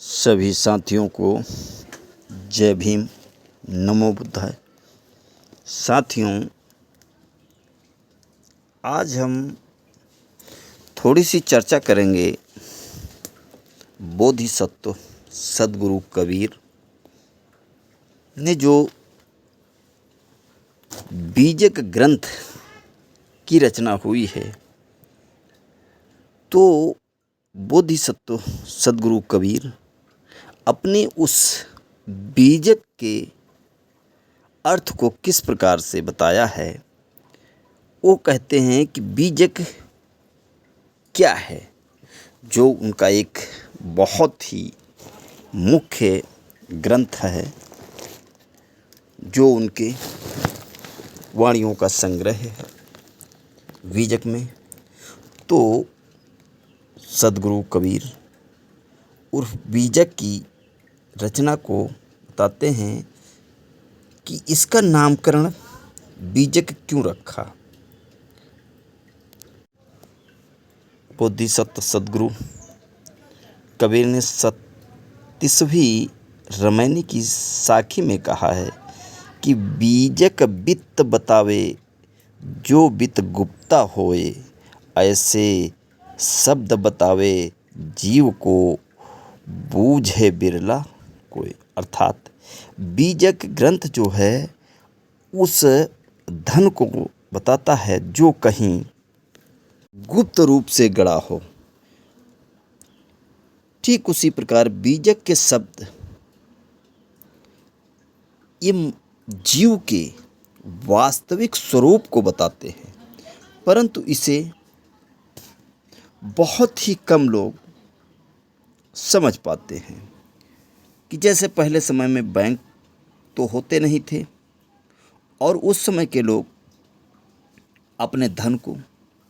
सभी साथियों को जय भीम, नमो बुद्धाय। साथियों, आज हम थोड़ी सी चर्चा करेंगे बोधिसत्व सद्गुरु कबीर ने जो बीजक ग्रंथ की रचना हुई है। तो बोधिसत्व सद्गुरु कबीर अपने उस बीजक के अर्थ को किस प्रकार से बताया है। वो कहते हैं कि बीजक क्या है, जो उनका एक बहुत ही मुख्य ग्रंथ है, जो उनके वाणियों का संग्रह है बीजक में। तो सद्गुरु कबीर उर्फ बीजक की रचना को बताते हैं कि इसका नामकरण बीजक क्यों रखा। बोधिसत्व सद्गुरु कबीर ने 37वीं रामायणी की साखी में कहा है कि बीजक बित्त बतावे जो बित गुप्ता होए, ऐसे शब्द बतावे जीव को बूझे बिरला कोई। अर्थात बीजक ग्रंथ जो है उस धन को बताता है जो कहीं गुप्त रूप से गड़ा हो। ठीक उसी प्रकार बीजक के शब्द ये जीव के वास्तविक स्वरूप को बताते हैं, परंतु इसे बहुत ही कम लोग समझ पाते हैं। कि जैसे पहले समय में बैंक तो होते नहीं थे और उस समय के लोग अपने धन को,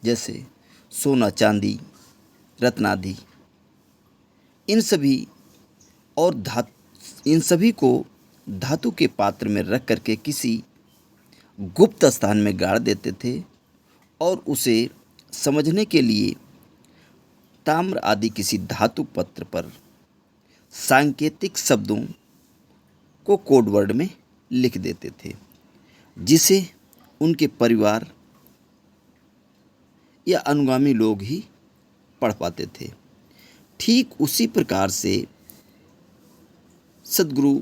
जैसे सोना चांदी रत्नादि, इन सभी को धातु के पात्र में रख करके किसी गुप्त स्थान में गाड़ देते थे और उसे समझने के लिए ताम्र आदि किसी धातु पत्र पर सांकेतिक शब्दों को कोड वर्ड में लिख देते थे, जिसे उनके परिवार या अनुगामी लोग ही पढ़ पाते थे। ठीक उसी प्रकार से सद्गुरु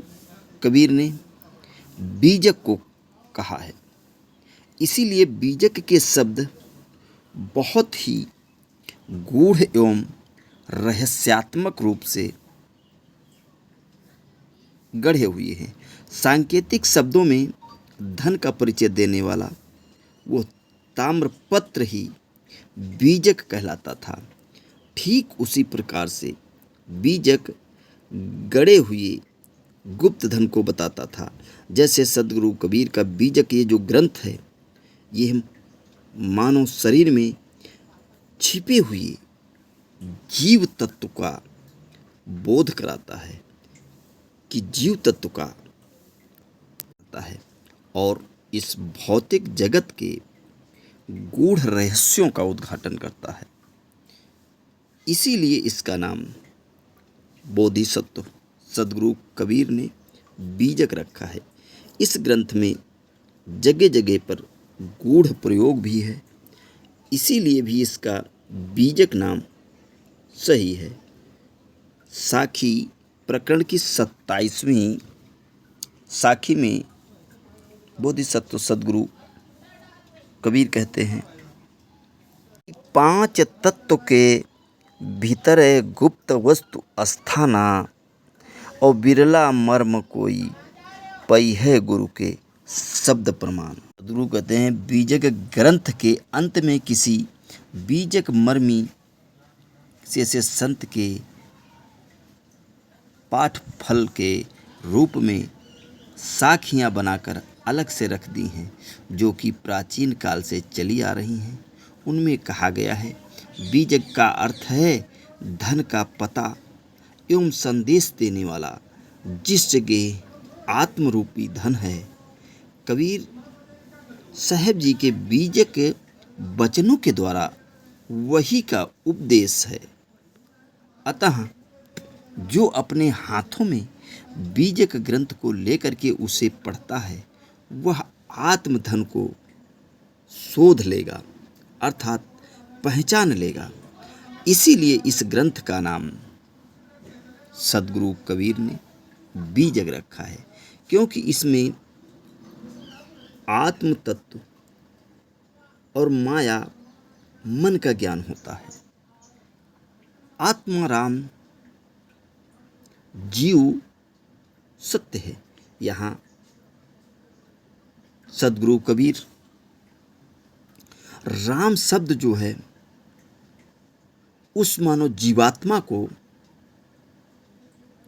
कबीर ने बीजक को कहा है। इसीलिए बीजक के शब्द बहुत ही गूढ़ एवं रहस्यात्मक रूप से गढ़े हुए हैं। सांकेतिक शब्दों में धन का परिचय देने वाला वो ताम्रपत्र ही बीजक कहलाता था। ठीक उसी प्रकार से बीजक गड़े हुए गुप्त धन को बताता था। जैसे सद्गुरु कबीर का बीजक ये जो ग्रंथ है, ये मानव शरीर में छिपे हुए जीव तत्व का बोध कराता है कि जीव तत्व का है और इस भौतिक जगत के गूढ़ रहस्यों का उद्घाटन करता है। इसीलिए इसका नाम बोधिसत्व सद्गुरु कबीर ने बीजक रखा है। इस ग्रंथ में जगह जगह पर गूढ़ प्रयोग भी है, इसीलिए भी इसका बीजक नाम सही है। साखी प्रकरण की 27वीं साखी में बोधिसत्व सद्गुरु कबीर कहते हैं, 5 तत्व के भीतर गुप्त वस्तु अस्थाना और बिरला मर्म कोई पई है गुरु के शब्द प्रमाण। गुरु कहते हैं बीजक ग्रंथ के अंत में किसी बीजक मर्मी से संत के पाठ फल के रूप में साखियाँ बनाकर अलग से रख दी हैं, जो कि प्राचीन काल से चली आ रही हैं। उनमें कहा गया है बीजक का अर्थ है धन का पता एवं संदेश देने वाला। जिस जगह आत्मरूपी धन है, कबीर साहब जी के बीजक वचनों के द्वारा वही का उपदेश है। अतः जो अपने हाथों में बीजक ग्रंथ को लेकर के उसे पढ़ता है वह आत्मधन को शोध लेगा अर्थात पहचान लेगा। इसीलिए इस ग्रंथ का नाम सदगुरु कबीर ने बीजक रखा है, क्योंकि इसमें आत्म तत्व और माया मन का ज्ञान होता है। आत्माराम जीव सत्य है। यहाँ सदगुरु कबीर राम शब्द जो है उस मानव जीवात्मा को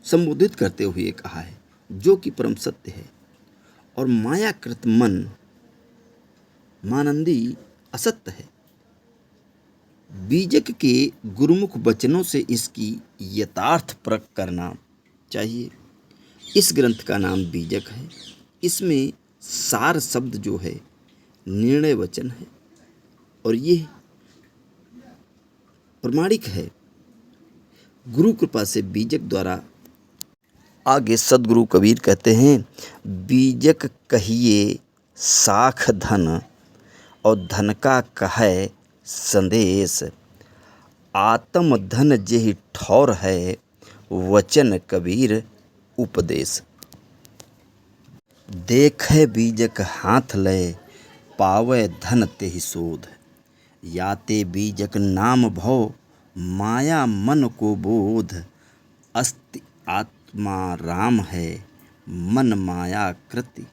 संबोधित करते हुए कहा है जो कि परम सत्य है, और मायाकृत मन मानंदी असत्य है। बीजक के गुरुमुख वचनों से इसकी यथार्थ परख करना चाहिए। इस ग्रंथ का नाम बीजक है। इसमें सार शब्द जो है निर्णय वचन है और ये प्रमाणिक है। गुरु कृपा से बीजक द्वारा आगे सदगुरु कबीर कहते हैं, बीजक कहिए साख धन और धन का कहे संदेश, आत्म धन जेहि ठौर है वचन कबीर उपदेश। देखे बीजक हाथ लय पावे धन तेहि शोध, याते बीजक नाम भव माया मन को बोध, अस्ति आत्मा राम है मन माया कृति,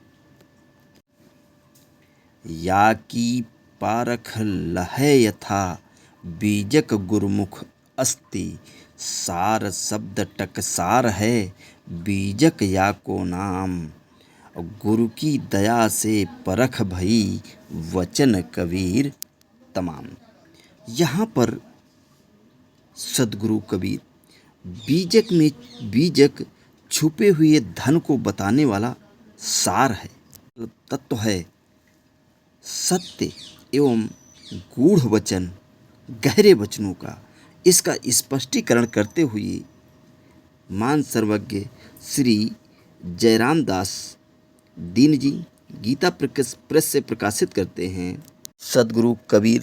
या की पारख लहै यथा बीजक गुरुमुख अस्ति, सार शब्द टकसार है बीजक या को नाम, गुरु की दया से परख भई वचन कबीर तमाम। यहाँ पर सदगुरु कबीर बीजक छुपे हुए धन को बताने वाला सार है, तत्व है। सत्य एवं गूढ़ वचन गहरे वचनों का इसका स्पष्टीकरण करते हुए मान सर्वज्ञ श्री जयराम दास दीन जी गीता प्रेस से प्रकाशित करते हैं। सदगुरु कबीर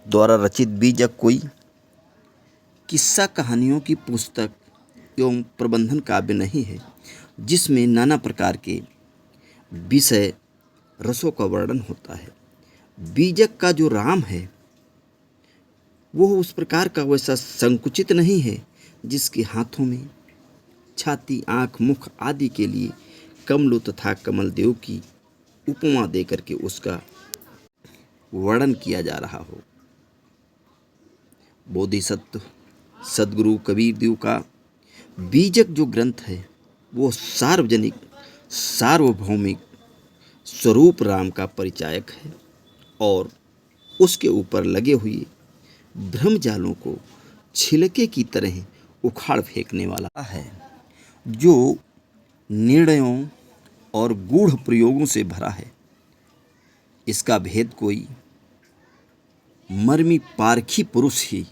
द्वारा रचित बीजक कोई किस्सा कहानियों की पुस्तक एवं प्रबंधन काव्य नहीं है जिसमें नाना प्रकार के विषय रसों का वर्णन होता है। बीजक का जो राम है वो उस प्रकार का वैसा संकुचित नहीं है जिसके हाथों में छाती आँख मुख आदि के लिए कमलों तथा कमलदेव की उपमा देकर के उसका वर्णन किया जा रहा हो। बोधिसत्व सदगुरु कबीर देव का बीजक जो ग्रंथ है वो सार्वजनिक सार्वभौमिक स्वरूप राम का परिचायक है और उसके ऊपर लगे हुए भ्रमजालों को छिलके की तरह उखाड़ फेंकने वाला है, जो निर्णयों और गूढ़ प्रयोगों से भरा है। इसका भेद कोई मर्मी पारखी पुरुष ही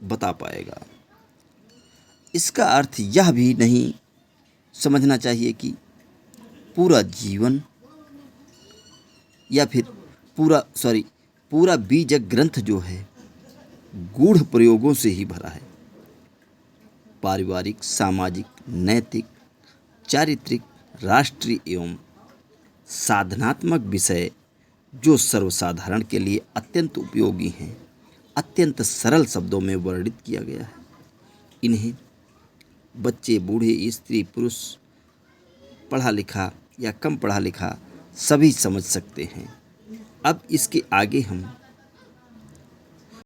बता पाएगा। इसका अर्थ यह भी नहीं समझना चाहिए कि पूरा जीवन या फिर पूरा बीजक ग्रंथ जो है गूढ़ प्रयोगों से ही भरा है। पारिवारिक सामाजिक नैतिक चारित्रिक राष्ट्रीय एवं साधनात्मक विषय जो सर्वसाधारण के लिए अत्यंत उपयोगी हैं अत्यंत सरल शब्दों में वर्णित किया गया है। इन्हें बच्चे बूढ़े स्त्री पुरुष पढ़ा लिखा या कम पढ़ा लिखा सभी समझ सकते हैं। अब इसके आगे हम